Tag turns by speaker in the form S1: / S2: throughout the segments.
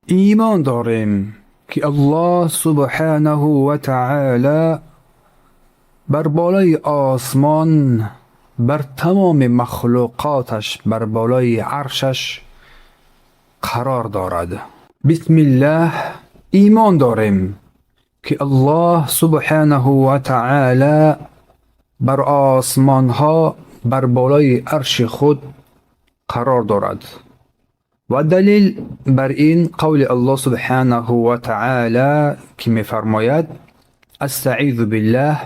S1: ایمان داریم که الله سبحانه و تعالی بر بالای آسمان، بر تمام مخلوقاتش، بر بالای عرشش قرار دارد. بسم الله. ایمان داریم که الله سبحانه و تعالی بر آسمان ها، بر بالای عرش خود قرار دارد. و دلیل بر این قول الله سبحانه و تعالی که می فرماید: استعیذ بالله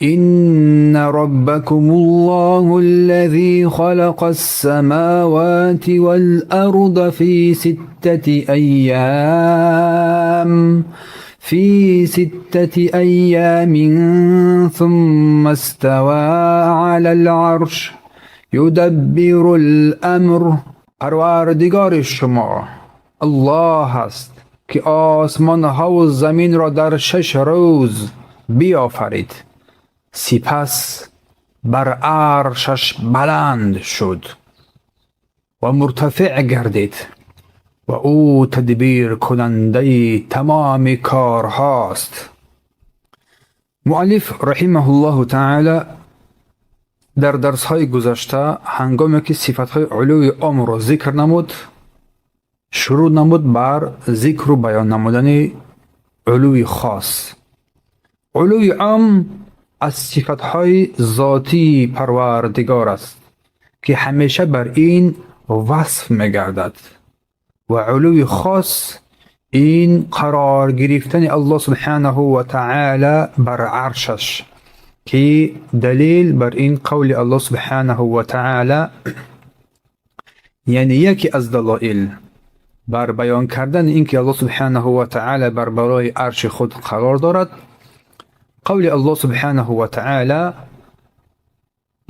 S1: إن ربكم الله الذي خلق السماوات والأرض في ستة أيام ثم استوى على العرش يدبر الأمر. پروردگار شما الله است که آسمان ها و زمین را در 6 روز بیافرید، سپس بر عرشش بلند شد و مرتفع گردید و او تدبیر کننده تمام کارهاست. مؤلف رحمه الله تعالی در درس های گذشته هنگامی که صفت های علوی عام را ذکر نمود، شروع نمود بر ذکر و بیان نمودن علوی خاص. علوی عام از صفت های ذاتی پروردگار است که همیشه بر این وصف می‌گردد، و علوی خاص این قرار گرفتن الله سبحانه و تعالی بر عرشش، که دلیل بر این قول الله سبحانه و تعالی، یعنی یکی از دلایل بر بیان کردن اینکه الله سبحانه و تعالی بر بالای عرش خود قرار دارد، قول الله سبحانه و تعالی: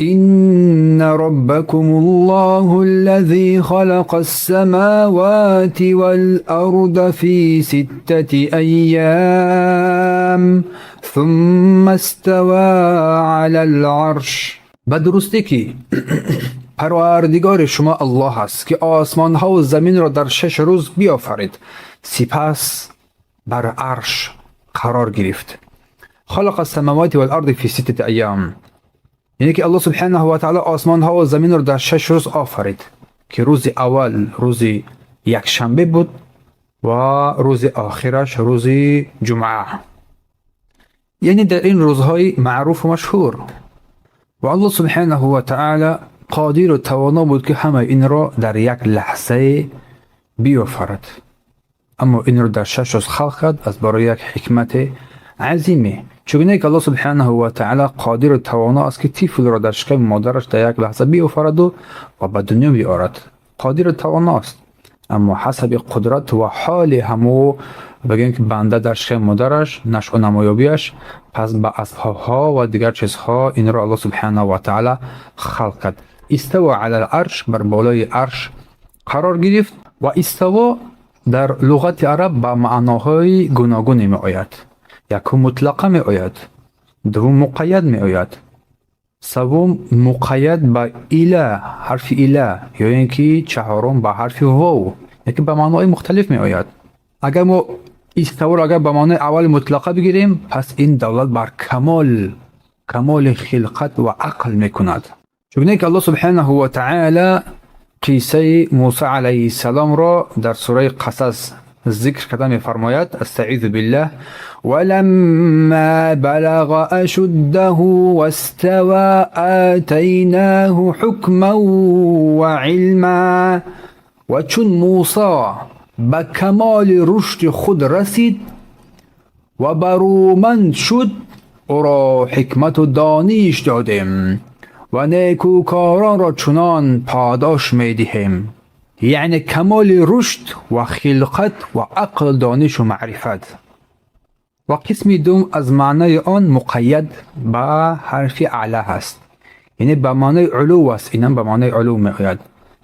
S1: إن ربكم الله الذي خلق السماوات والأرض في 6 أيام ثم استوى على العرش. بدرستی که پروردگار شما الله است که آسمان ها و زمین را در 6 روز بیافرید، سپس بر عرش قرار گرفت. خلق السماوات والارض في 6 أيام، یعنی که الله سبحانه و تعالی آسمان ها و زمین را در 6 روز آفرید، که روز اول روز یکشنبه بود و روز آخرش روز جمعه، یعنی در این روزهای معروف و مشهور. و الله سبحانه و تعالی قادر و توانا بود که همه این را در یک لحظه بیافرد، اما این را در 6 روز خلق کرد از برای یک حکمت عظیمه. چگونه که الله سبحانه و تعالی قادر و توانا است که طفل را در شکم مادرش در یک لحظه بیافرد و به دنیا بیارد. قادر و توانا است، اما حسب قدرت و حال همو بگیم که بنده در شکم مادرش نشأ و نمایابیش، پس به اسبابها و دیگر چیزها این را الله سبحانه و تعالی خلق کرد. استوا علی العرش، بر بالای عرش قرار گرفت. و استوا در لغت عرب با معناهای گوناگون می آید. یکم مطلقه می آید، دوم مقید می آید، سوم مقید با اله، حرف اله، یا اینکه چهارم با حرف واو، یکی به معنای مختلف می آید. اگر ما استوا را اگر به معنای اول مطلقه بگیریم، پس این دلالت بر کمال خلقت و عقل می کند. چون که الله سبحانه و تعالی قصه موسی علیه السلام را در سوره قصص ذکر کرده می فرماید: استعیذ بالله ولما بلغ اشده واستوى آتیناه حکما و علما. و چون موسی به کمال رشد خود رسید و برومند شد، او را حکمت و دانش دادیم و نیکوکاران را چنان پاداش می دهیم. یعنی کمال رشد و خلقت و عقل، دانش و معرفت. و قسم دوم از معنای آن مقید با حرف اعلی هست، یعنی به معنای علو است، اینم به معنای علو می آید.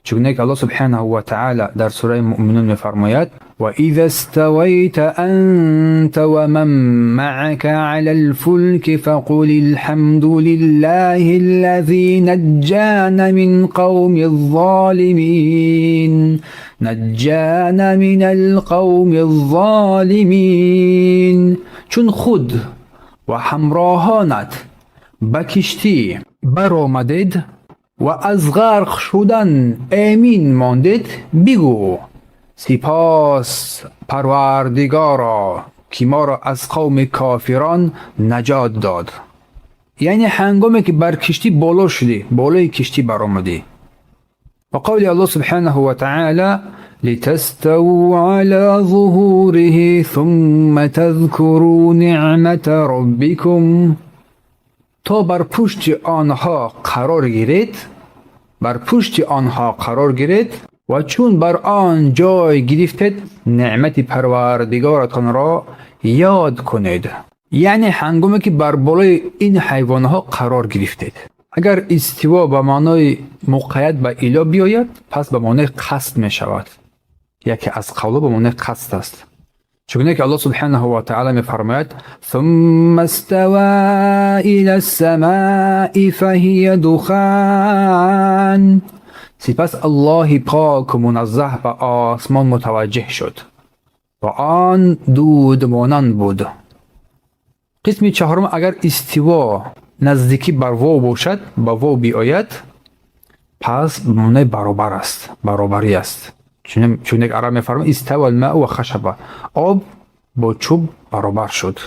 S1: چگونه که الله سبحانه و تعالی در سوره مؤمنون میفرماید و اذا استویت انت و من معك على الفلك فقل الحمد لله الذي نجانا من قوم الظالمين نجانا من القوم الظالمين. چون خود و همراهانت به کشتی برآمدید و از غرق شدن امین ماندید، بگو سپاس پروردگارا که ما را از قوم کافران نجات داد. یعنی هنگامی که بر کشتی بالا شدی، بالای کشتی برآمدی. و قول الله سبحانه و تعالی لتستووا على ظهوره ثم تذكروا نعمت ربكم، تا بر پشت آنها قرار گیرید، بر پشت آنها قرار گیرید و چون بر آن جای گرفتید نعمت پروردگارتان را یاد کنید. یعنی هنگامی که بر بالای این حیوانها قرار گرفتید. اگر استوا به معنای موقعیت به اله بیاید، پس به معنای قصد می شود. یکی از قولا به معنای قصد است. چگونه که الله سبحانه و تعالی می فرماید ثم استوى الى السماء فهي دخان، سپس الله پاک و منزه به آسمان متوجه شد و آن دود مانند بود. قسم چهارم اگر استوا نزدیکی بر واو باشد، با واو بیاید، پس به معنای برابر است، برابری است. چون یک عرب می‌فرماید استوى الماء و خشبه، آب با چوب برابر شد.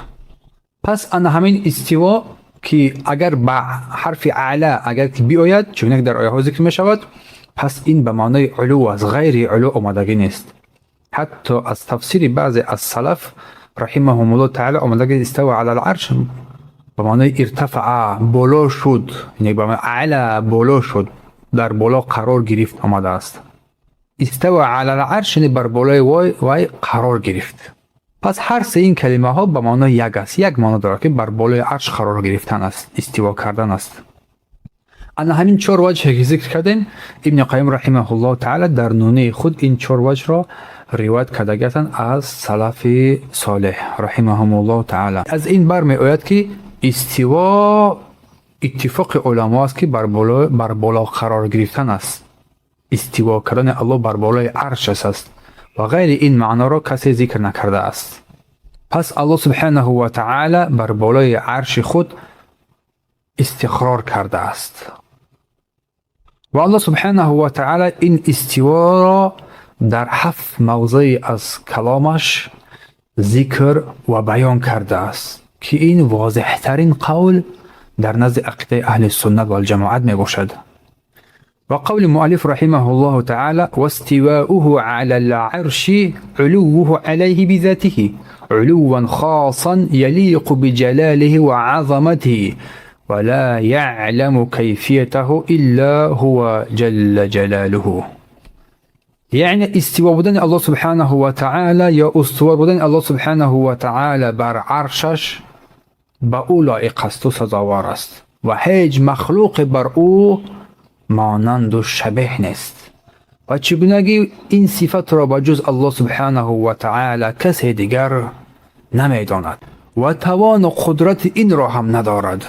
S1: پس ان همین استوا که اگر با حرف اعلا اگر که بیاید، چون یک در آیه ها ذکر می شود، پس این به معنای علو از غیر علو آمدگی نیست. حتی از تفسیر بعضی از سلف رحمهم الله تعالی آمدگی استوى علی العرش به معنای ارتفع، بالا شد، یعنی به معنای اعلا، بالا شد، در بالا قرار گرفت آمده است. استوى علی العرش یعنی بر بالای وای قرار گرفت. پس هر سه این کلمه ها به معنای یک است، یک معنی دارد که بر بالای عرش قرار گرفتن است، استوا کردن است. انا همین چهار وجه که ذکر کردیم، ابن قیم رحمه الله تعالی در نونه خود این چهار وجه را روایت کرده هستند از سلف صالح رحمهم الله تعالی. از این برمی آید که استوا اتفاق علما است که بر بالا قرار گرفتن است. استوا کردن الله بر بالای عرش است و غیر این معنا را کسی ذکر نکرده است. پس الله سبحانه و تعالی بر بالای عرش خود استقرار کرده است و الله سبحانه و تعالی این استوا را در 7 موضع از کلامش ذکر و بیان کرده است که این واضح ترین قول در نزد عقیده اهل سنت و الجماعت می باشد. و قول مؤلف رحمه الله تعالی واستواؤه على العرش علوه عليه بذاته علوا خاصا يليق بجلاله وعظمته ولا يعلم كيفيته الا هو جل جلاله. یعنی استوا بودن الله سبحانه و تعالی یا استوا بودن الله سبحانه و تعالی بر عرشش به او لایق است و سزاوار است و هیچ مخلوق بر او مانند و شبیه نیست و چگونگی این صفت را به جز الله سبحانه و تعالی کسی دیگر نمیداند و توان و قدرت این را هم ندارد.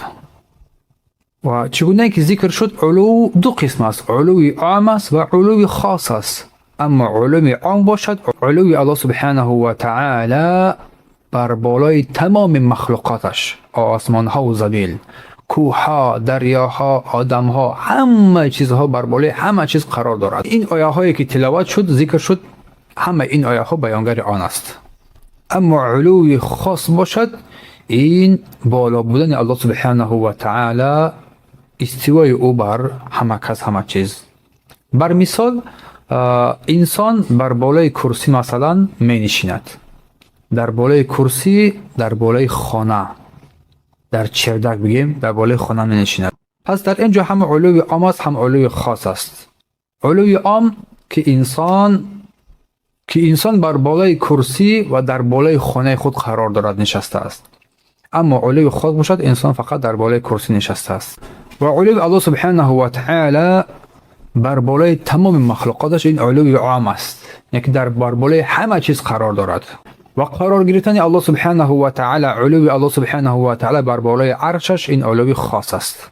S1: و چگونه که ذکر شد علو دو قسم است، علوی عام است و علوی خاص است. اما علوی عام باشد علوی الله سبحانه و تعالی بر بالای تمام مخلوقاتش، آسمان ها و زمین، کوه ها، دریاها، آدم ها، همه چیزها بر بالای همه چیز قرار دارد. این آیه هایی که تلاوت شد ذکر شد، همه این آیه ها بیانگر آن است. اما علوی خاص باشد این بالا بودن الله سبحانه و تعالی، استوای او بر همه کس همه چیز. بر مثال انسان بر بالای کرسی مثلا می نشیند، در بالای کرسی، در بالای خانه، در چردک بگیم در بالای خانه می نشیند. پس در اینجا هم علوی عام است هم علوی خاص است. علوی عام که انسان بر بالای کرسی و در بالای خانه خود قرار دارد نشسته است. اما علوی خاص باشد انسان فقط در بالای کرسی نشسته است. و علوی الله سبحانه و تعالی بر بالای تمام مخلوقاتش این علوی عام است، یعنی در بر بالای همه چیز قرار دارد. و قرار گرفتن الله سبحانه و تعالی، علوی الله سبحانه و تعالی بر بالای عرشش این علوی خاص است.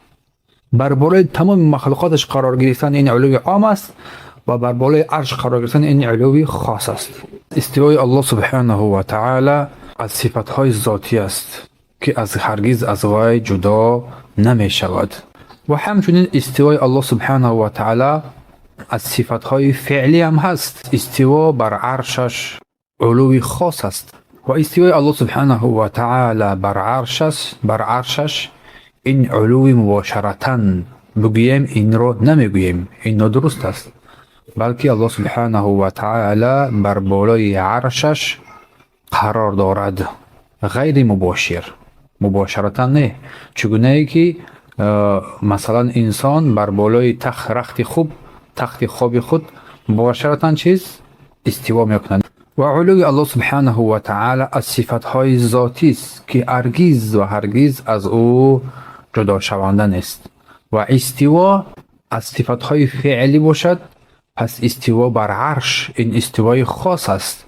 S1: بر بالای تمام مخلوقاتش قرار گرفتن این علوی عام است و بر بالای عرش قرار گرفتن این علوی خاص است. استوای الله سبحانه و تعالی از صفتهای ذاتی است که از هرگز از وی جدا نمی شود. و همچنین استوای الله سبحانه و تعالی از صفتهای فعلی هم هست. استوا بر عرشش علوی خاص است و استوای الله سبحانه و تعالی بر عرشش این علوی مباشرتاً بگوییم این رو نمیگوییم، این درست است، بلکه الله سبحانه و تعالی بر بالای عرشش قرار دارد، غیر مباشرتاً نه. چگونه ای که مثلا انسان بر بالای تخت خواب خود مباشرتاً استوا میکند. و علوی الله سبحانه و تعالی از صفتهای ذاتی است که هرگز از او جدا شونده نیست. و استوا از صفتهای فعلی باشد، پس استوا بر عرش این استوای خاص است.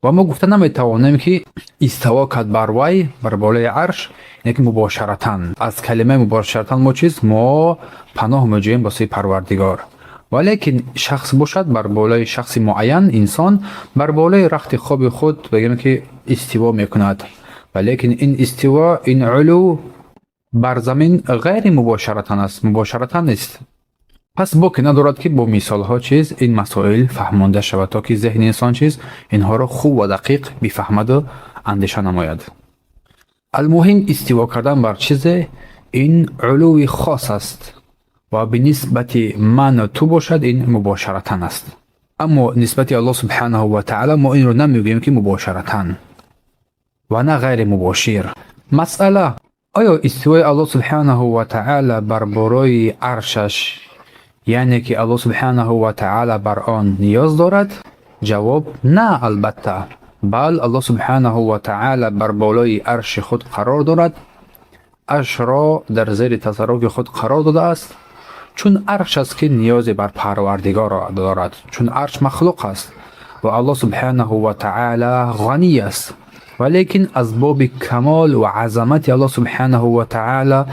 S1: و ما گفته نمیتوانیم که استوا کرد بر وی بر بالای عرش، یعنی مباشرتاً. از کلمه مباشرتاً ما پناه میجوییم واسه پروردگار. ولیکن شخص باشد بر بالای شخص معین، انسان بر بالای رخت خواب خود بگیم که استوا میکند، ولیکن این استوا، این علو بر زمین غیر مباشرتاً نیست. پس باکی ندارد که با مثال ها این مسائل فهمانده شود تا که ذهن انسان اینها را خوب و دقیق بفهمد و اندیشه نماید. المهم استوا کردن بر این علوی خاص است و به نسبت من و تو باشد این مباشرتاً است. اما نسبت الله سبحانه و تعالی ما این رو نمیگوییم که مباشرتاً و نه غیر مباشر. مسئله: آیا استوای الله سبحانه و تعالی بر بالای عرشش یعنی که الله سبحانه و تعالی بر آن نیاز دارد؟ جواب: نه البته، بل الله سبحانه و تعالی بر بالای عرش خود قرار دارد، عرش را در زیر تصرف خود قرار داده است، چون عرش است که نیاز بر پروردگار دارد، چون عرش مخلوق است و الله سبحانه و تعالی غنی است. ولیکن از باب کمال و عظمت الله سبحانه و تعالی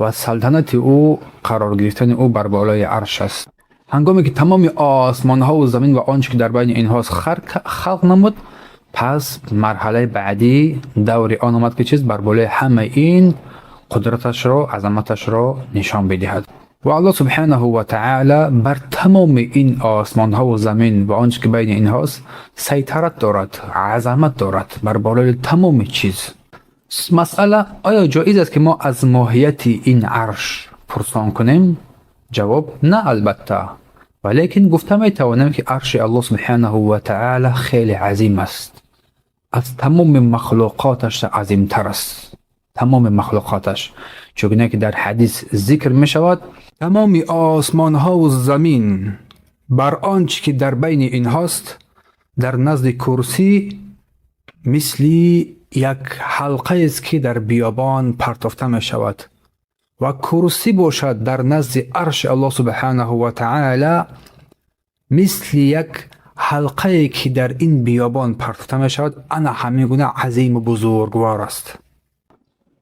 S1: و سلطنت او قرار گرفتن او بر بالای عرش است. هنگامی که تمام آسمان ها و زمین و آنچه که در بین اینها خلق نمود، پس مرحله بعدی دور آن آمد که بر بالای همه این قدرتش را، عظمتش را نشان بدهد. و الله سبحانه و تعالی بر تمام این آسمان ها و زمین و آنچه که بین اینهاست سیطرت دارد، عظمت دارد بر بالای تمام چیز. مسئله: آیا جایز است که ما از ماهیت این عرش پرسان کنیم؟ جواب: نه البته، ولیکن گفته می توانیم که عرش الله سبحانه و تعالی خیلی عظیم است، از تمام مخلوقاتش عظیم تر است، تمام مخلوقاتش، چون که در حدیث ذکر می شود تمام آسمان ها و زمین بر آنچه که در بین اینهاست در نزد کرسی مثل یک حلقه است که در بیابان پرتافته می شود و کرسی باشد در نزد عرش الله سبحانه و تعالی مثل یک حلقه که در این بیابان پرتافته می شود، انا همین گونه عظیم و بزرگوار است.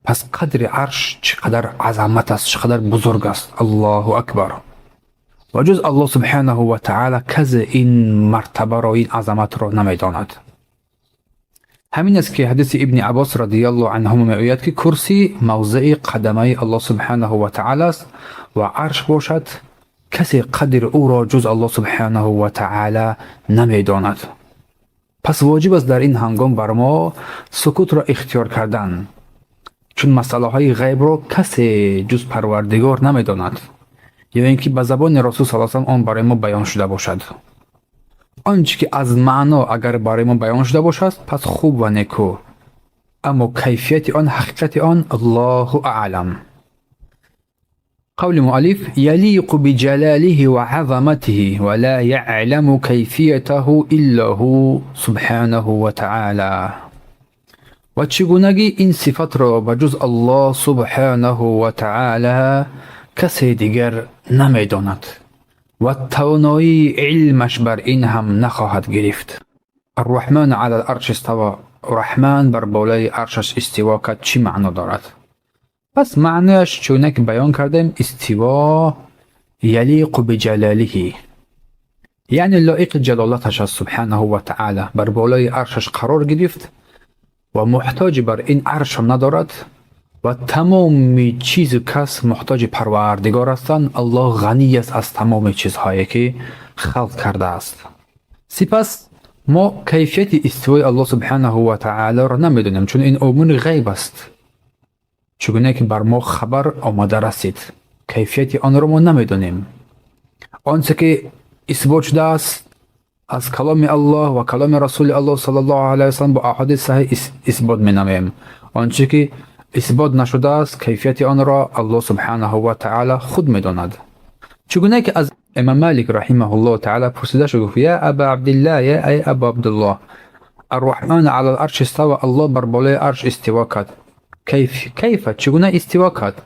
S1: پس قدر عرش چقدر عظمت است، چقدر بزرگ است. الله اکبر. و جز الله سبحانه و تعالی کسی این مرتبه را، این عظمت را نمیداند. همین است که حدیث ابن عباس رضی الله عنهما میگوید که کرسی موضع قدمه الله سبحانه و تعالی است و عرش باشد کسی قدر او را جز الله سبحانه و تعالی نمیداند. پس واجب است در این هنگام بر ما سکوت را اختیار کردن، چون مسئله های غیب را کسی جز پروردگار نمیداند، یا اینکه به زبان رسول صلی الله علیه و آن برای ما بیان شده باشد. آنچه که از معنا اگر برای ما بیان شده باشد پس خوب و نیکو، اما کیفیت آن، حقیقت آن، الله اعلم. قول مؤلف: یلیق بجلاله و عظمته ولا یعلم کیفیته الا هو سبحانه و تعالی. و چگونگی این صفت را بجز الله سبحانه و تعالی کسی دیگر نمیداند و توانایی علمش بر این هم نخواهد گرفت. الرحمن علی العرش استوا، رحمان بر بالای عرشش استوا کرد چی معنا دارد؟ پس معنیش چونه که بیان کردیم، استوا یلیق بجلاله، یعنی لایق جلالتش از سبحانه و تعالی، بر بالای عرشش قرار گرفت و محتاج بر این عرش هم ندارد و تمام چیز کس محتاج پروردگار هستند. الله غنی است از تمام چیزهایی که خلق کرده است. سپس ما کیفیت استوای الله سبحانه و تعالی را نمیدونیم، چون این امور غیب است، چگونه که بر ما خبر آمده رسید. کیفیت آن را ما نمیدونیم. آنچه که اثبات شده است از کلام الله و کلام رسول الله صلی الله علیه و سلم با احادیث صحیح اثبات می‌نماییم. آنچه که اثبات نشده است کیفیت آن را الله سبحانه و تعالی خود می‌داند. چگونه که از امام مالک رحمه الله تعالی پرسیده شد، گفت یا ابا عبدالله، یا ای ابا عبدالله، الرحمن علی العرش استوى، الله بر بالای عرش استوا کرد. کیف چگونه استوا کرد؟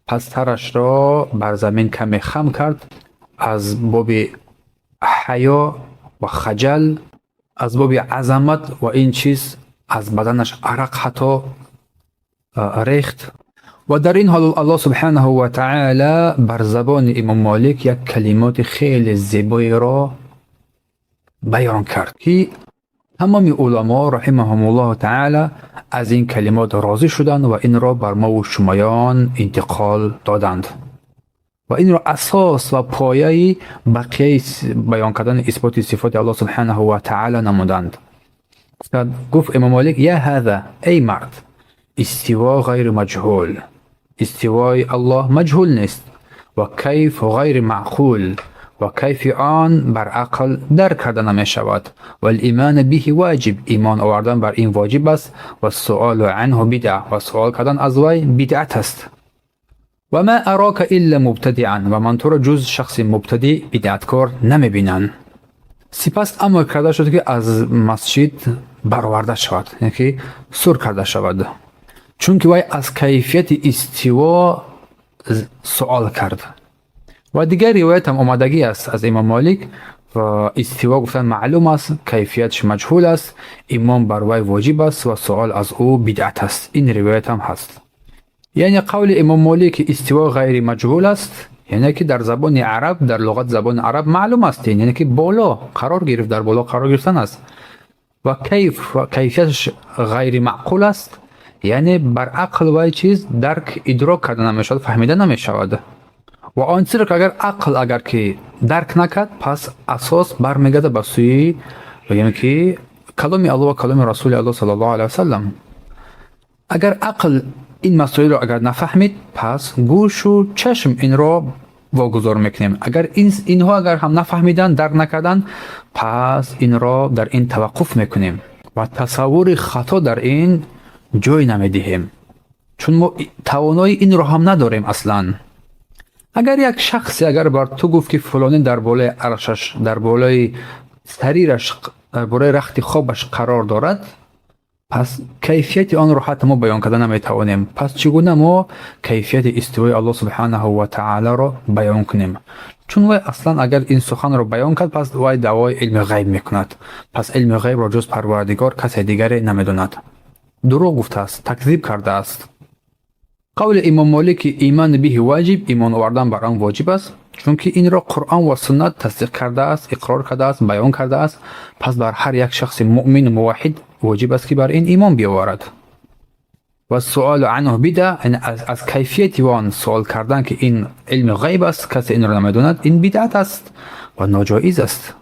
S1: پس سرش را بر زمین کمی خم کرد، از باب حیا و خجل، از باب عظمت و این چیز از بدنش عرق حتی ریخت. و در این حال الله سبحانه و تعالی بر زبان امام مالک یک کلمات خیلی زیبایی را بیان کرد که تمام علما رحمهم الله تعالی از این کلمات راضی شدند و این را بر ما و شمایان انتقال دادند و این را اساس و پایه بقیه بیان کردن اثبات صفات الله سبحانه و تعالی نمودند. گفت امام مالک یا هذا، ای مرد، استوا غیر مجهول، استوای الله مجهول نیست، و کیف غیر معقول، و کیف آن بر عقل درک کرده نمی شود، و الایمان به واجب، ایمان آوردن بر این واجب است، و السؤال عنه بدعه، و سؤال کردن از وی بدعت است. و ما اراک الا مبتدعا، و من تو را جز شخص مبتدع بدعتکار نمی بینم. سپس امر کرده شد که از مسجد برآورده شود، یعنی که سر کرده شود، چون که وی از کیفیت استوا سوال کرد. و دیگر روایت هم آمدگی است از امام مالک و استوا گفتن معلوم است، کیفیتش مجهول است، ایمان بر وی واجب است و سوال از او بدعت است. این روایت هم هست. یعنی قول امام مالک استوا غیر مجهول است، یعنی که در زبان عرب، در لغت زبان عرب معلوم است، یعنی که بالا قرار گرفت، در بالا قرار گرفتن است. و کیفیتش غیر معقول است، یعنی بر عقل و چیز درک ادراک کرده نمیشود، فهمیده نمیشود. و آن چیزی که اگر عقل که درک نکرد، پس اساس برمیگرده به سوی، یعنی که کلام الله و کلام رسول الله صلی الله علیه و سلم. اگر عقل این مسائل را اگر نفهمید، پس گوش و چشم این را واگذار میکنیم. اگر اینها اگر هم نفهمیدن، درک نکردن، پس این را در این توقف میکنیم و تصور خطا در این جای نمیدهیم، چون ما توانایی این را هم نداریم اصلا. اگر یک شخصی اگر بر تو گفت که فلانی در بالای عرشش، در بالای سریرش، در بالای رخت خوابش قرار دارد، پس کیفیت آن را حتی ما بیان کردن نمیتوانیم. پس چگونه ما کیفیت استوای الله سبحانه و تعالی را بیان کنیم؟ چون وی اصلا اگر این سخن را بیان کرد، پس وی دعوای علم غیب میکند. پس علم غیب را جز پروردگار کسی دیگر نمیداند. دروغ گفته است، تکذیب کرده است. قول امام مالک ایمان به واجب، ایمان آوردن بر آن واجب است، چون که این را قرآن و سنت تصدیق کرده است، اقرار کرده است، بیان کرده است. پس بر هر یک شخص مؤمن موحد واجب است که بر این ایمان بیاورد. و سؤال عنه بدعه، یعنی از کیفیت آن سوال کردن که این علم غیب است، کسی این را نمیداند، این بدعت است و ناجایز است.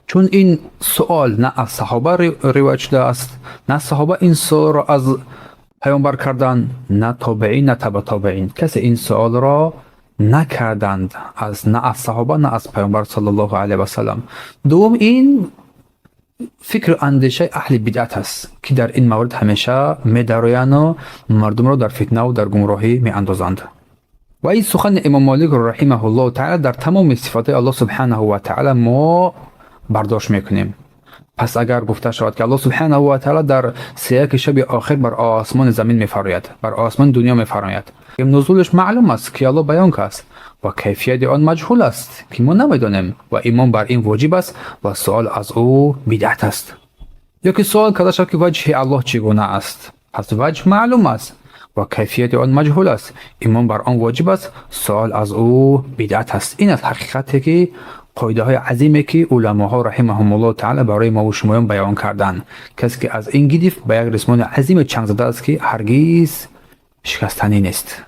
S1: چون این سوال نه از صحابه روایت شده است، نه صحابه این سوال را از پیامبر کردند، نه تابعین نه تبع تابعین، کسی این سوال را نکردند، نه از صحابه نه از پیامبر صلی الله علیه و سلم. دوم، این فکر اندیشه اهل بدعت است که در این مورد همیشه می‌درآیند و مردم را در فتنه و در گمراهی می‌اندازند. و این سخن امام مالک رحمه الله تعالی در تمام صفات الله سبحانه و تعالی ما برداشت میکنیم. پس اگر گفته شود که الله سبحانه و تعالی در سیاق شب آخر بر آسمان زمین میفراید، بر آسمان دنیا میفراید، نزولش معلوم است که الله بیان که است و کیفیت آن مجهول است که ما نمیدانیم و ایمان بر این واجب است و سوال از او بدعت است. یا که سوال کرده شد که وجه الله چگونه است، پس وجه معلوم است و کیفیت آن مجهول است، ایمان بر آن واجب است، سوال از او بدعت است. این از حقیقتی که قاعده های عظیمی که علماها رحمهم الله تعالی برای ما و شمایان بیان کردند. کسی که از این گرفت به یک ریسمان عظیم چنگ زده است که هرگز شکستنی نیست.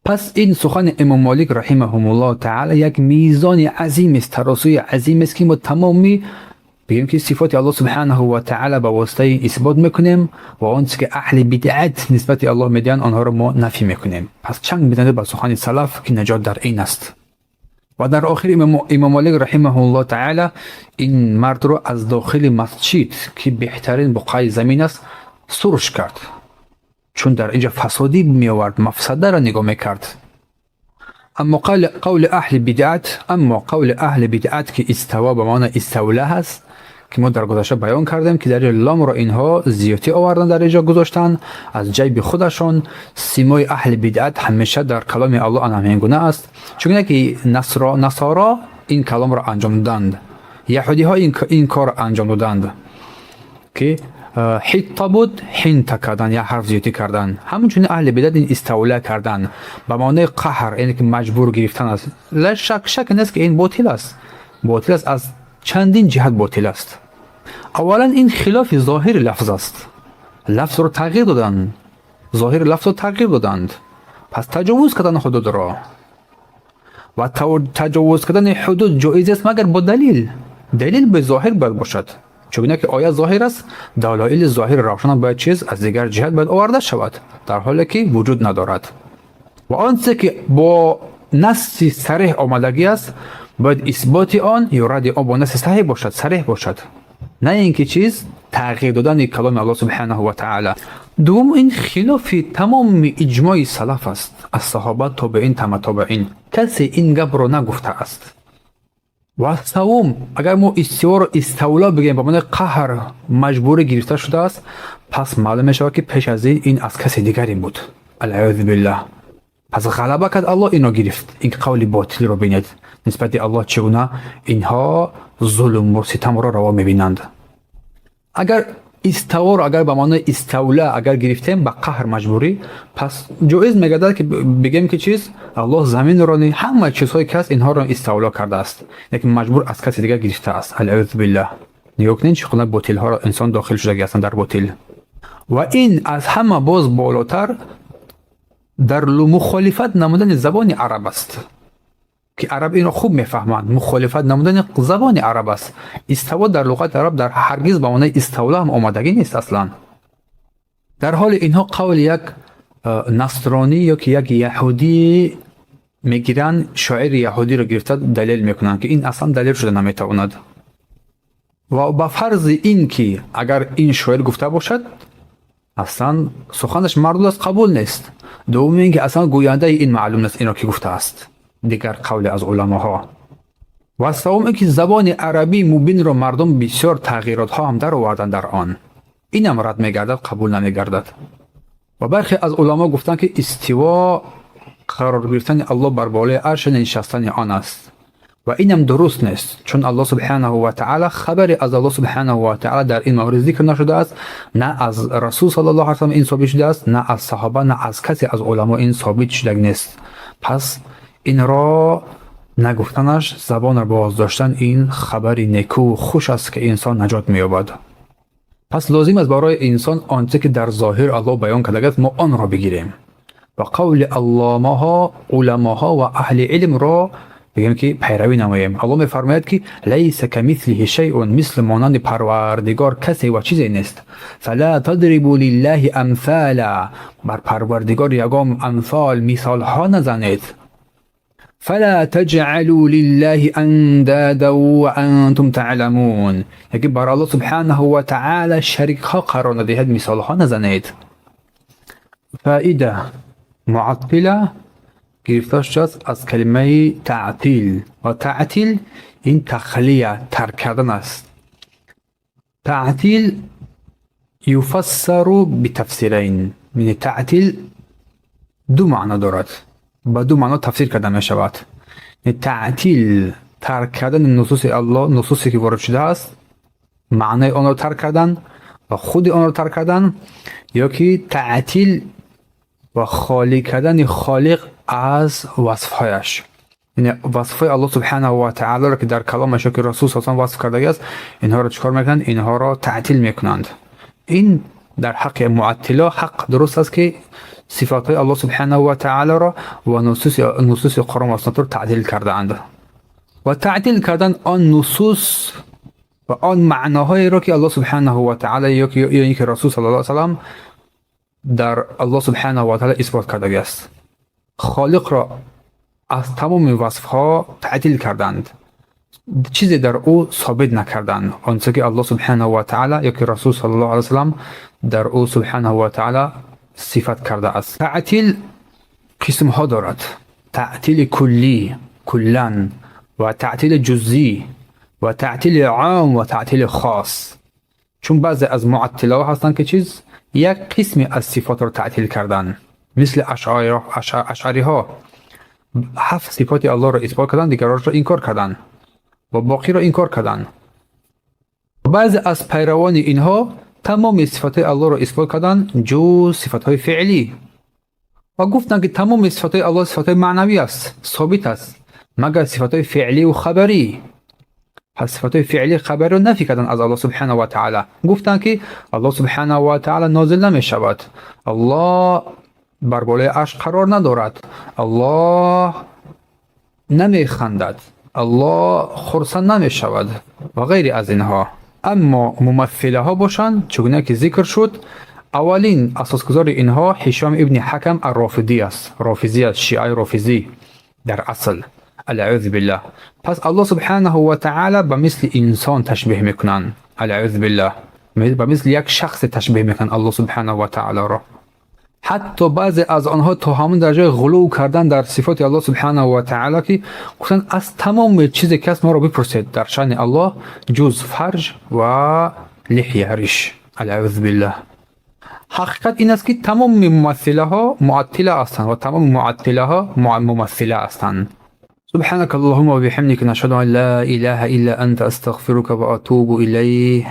S1: پس این سخن امام مالک رحمهم الله تعالی یک میزان عظیم است، ترازوی عظیم است که ما تمامی بگیم که صفات الله سبحانه و تعالی به واسطه اثبات میکنیم و آنچه که اهل بدعت نسبت الله میدن آنها را ما نفی میکنیم. پس چنگ بزنید به سخن سلف که نجات در این است. و در آخر امام مالک رحمه الله تعالی این مرد رو از داخل مسجد که بهترین بقعه زمین است سرش کرد، چون در اینجا فسادی می آورد، مفسده را نگاه میکرد. اما قول اهل بدعت که استوا به معنی استوله هست که ما در گذشته بیان کردیم که در لام را اینها زیادی آوردن، در اینجا گذاشتن از جیب خودشون. سیمای اهل بدعت همیشه در کلام الله همین گونه است، چون که نصارا این کلام را انجام دادند، یهودی ها این کار انجام دادند که حیطه بود حینته کردن یا حرف زیادی کردن. همونچون اهل بدعت این استوله کردن به معنی قهر، یعنی که مجبور گرفتن است. لا شک نیست که این باطل است، باطل است، از چندین جهت باطل است. اولا این خلاف ظاهر لفظ است، لفظ رو تغییر دادند، ظاهر لفظ رو تغییر دادند، پس تجاوز کردن حدود را. و تجاوز کردن حدود جایز است مگر با دلیل به ظاهر باید باشد، چون که آیه ظاهر است، دلایل ظاهر روشن باید چیز از دیگر جهت باید آورده شود، در حالی که وجود ندارد. و آنچه که با نص صریح آمدگی است باید اثبات آن یا رد آن با نص صحیح باشد، صریح باشد، نه اینکه چیز تغییر دادن کلام الله سبحانه و تعالی. دوم این خلاف تمام اجماع سلف است، از صحابه تابعین تبع تابعین، کسی این گپ را نگفته است. و سوم اگر ما استوا را استولا بگیم به معنی قهر مجبور گرفته شده است، پس معلوم میشه که پیش از این از کسی دیگری بود، العیاذ بالله. پس غلبه کرد الله اینو گرفت. این قول باطل رو بینید نسبت الله چگونه اینها ظلم و ستم را روا میبینند. اگر استوا را اگر به معنی استولا اگر گرفتیم به قهر مجبوری، پس جایز میگردد که بگیم که چیز الله زمین را همه چیزهایی که هست اینها را استولا کرده است، لیکن مجبور از کسی دیگر گرفته است، العیاذ بالله. نگاه کنید چگونه باطل ها را انسان داخل شده هستند در باطل. و این از همه باز بالاتر در مخالفت نمودن زبان عرب است که عرب این را خوب میفهمند. مخالفت نمودن زبان عرب است. استوا در لغت عرب در هرگز به معنی استولا هم آمدگی نیست اصلا. در حال اینها قول یک نصرانی یا که یک یهودی میگیرن، شاعر یهودی را گرفته دلیل میکنن که این اصلا دلیل شده نمیتواند. و با فرض این که اگر این شاعر گفته باشد اصلا سخنش مردود است، قبول نیست. دوم اینکه اصلا گوینده این معلوم نیست این را که گفته است، دیگر قول از علماها. و سوم اینکه زبان عربی مبین را مردم بسیار تغییرات ها هم در آوردن در آن، این هم رد میگردد، قبول نمیگردد. و برخی از علما گفتند که استوا قرار گرفتن الله بر بالای عرش نشستن آن است و اینم درست نیست، چون الله سبحانه و تعالی خبری از الله سبحانه و تعالی در این مورد ذکر نشده است، نه از رسول صلی الله علیه و سلم این ثابت شده است، نه از صحابه، نه از کسی از علما این ثابت شده نیست. پس این را نگفتنش، زبان را باز داشتن، این خبری نیکو و خوش است که انسان نجات می‌یابد. پس لازم است برای انسان آنچه که در ظاهر الله بیان کرده است ما آن را بگیریم و قول علماها و اهل علم را بگیم که پیروی نماییم. الله می‌فرماید که لیس کمثله شیء، مثل مانند پروردگار کسی و چیزی نیست. فلا تضربوا لله امثالا، بر پروردگار یگام امثال مثال ها نزنید. فلا تجعلوا لله اندادا وانتم تعلمون، یکی بر الله سبحانه و تعالی شریک ها قرار ندهید، مثال ها نزنید. فائده معطله گرفته شده از کلمه تعطیل و تعطیل این تخلیه، ترک کردن است. تعطیل یفسر بتفسیرین، یعنی تعطیل دو معنا دارد، با دو معنا تفسیر کرده می شود. یعنی تعطیل ترک کردن نصوص الله، نصوصی که وارد شده است، معنای آن را ترک کردن و خود آن را ترک کردن، یا که تعطیل و خالی کردن خالق از وصفهایش. یعنی وصفهای الله سبحانه و تعالی را که در کلامش که رسول صلی الله علیه و وصف کرده است، اینها را چکار میکنند؟ اینها را تعطیل میکنند. این در حق معطلا حق درست است که صفات الله سبحانه و تعالی را و نصوص قرآن و سنت را تعطیل کرده اند و تعطیل کردن آن نصوص و آن معناهایی را که الله سبحانه و تعالی یا که رسول صلی الله علیه و سلم در الله سبحانه و تعالی اثبات کرده است. خالق را از تمام وصفها تعطیل کردند، چیزی در او ثابت نکردند، آنچه که الله سبحانه و تعالی یا که رسول صلی الله علیه و سلم در او سبحانه و تعالی صفت کرده است. تعطیل قسم ها دارد: تعطیل کلی، کلن، و تعطیل جزئی، و تعطیل عام، و تعطیل خاص. چون بعضی از معطلا هستند که چیز یک قسمی از صفات را تعطیل کردن، مثل اشعری ها 7 صفات الله را اثبات کردن، دیگرش را انکار کردن و باقی را انکار کردن. بعضی از پیروان اینها تمام صفات الله را اثبات کردن جز صفات های فعلی و گفتند که تمام صفات الله صفات معنوی است، ثابت است، مگر صفات های فعلی و خبری. پس صفات های فعلی خبری را نفی کردن از الله سبحانه و تعالی. گفتند که الله سبحانه و تعالی نازل نمی شود، الله بر بالای عرش قرار ندارد، الله نمی خندد، الله خرسند نمی شود و غیر از اینها. اما ممثله ها باشند، چگونه که ذکر شد، اولین اساسگذار اینها هشام ابن حکم الرافضی است، رافضی است، شیعه رافضی در اصل، العیاذ بالله. پس الله سبحانه و تعالی به مثل انسان تشبیه میکنند، العیاذ بالله، به مثل یک شخص تشبیه میکنند الله سبحانه و تعالی را. حتی بعضی از آنها تا همون درجه غلو کردن در صفات الله سبحانه و تعالی که گفتند از تمام چیزی که ما را بپرسید در شأن الله جز فرج و لحیه ریش، العیاذ بالله. حقیقت این است که تمام ممثله ها معطله هستند و تمام معطله ها ممثله هستند. سبحانك اللهم وبحمدك نشهد ان لا اله الا انت استغفرك واتوب الیه.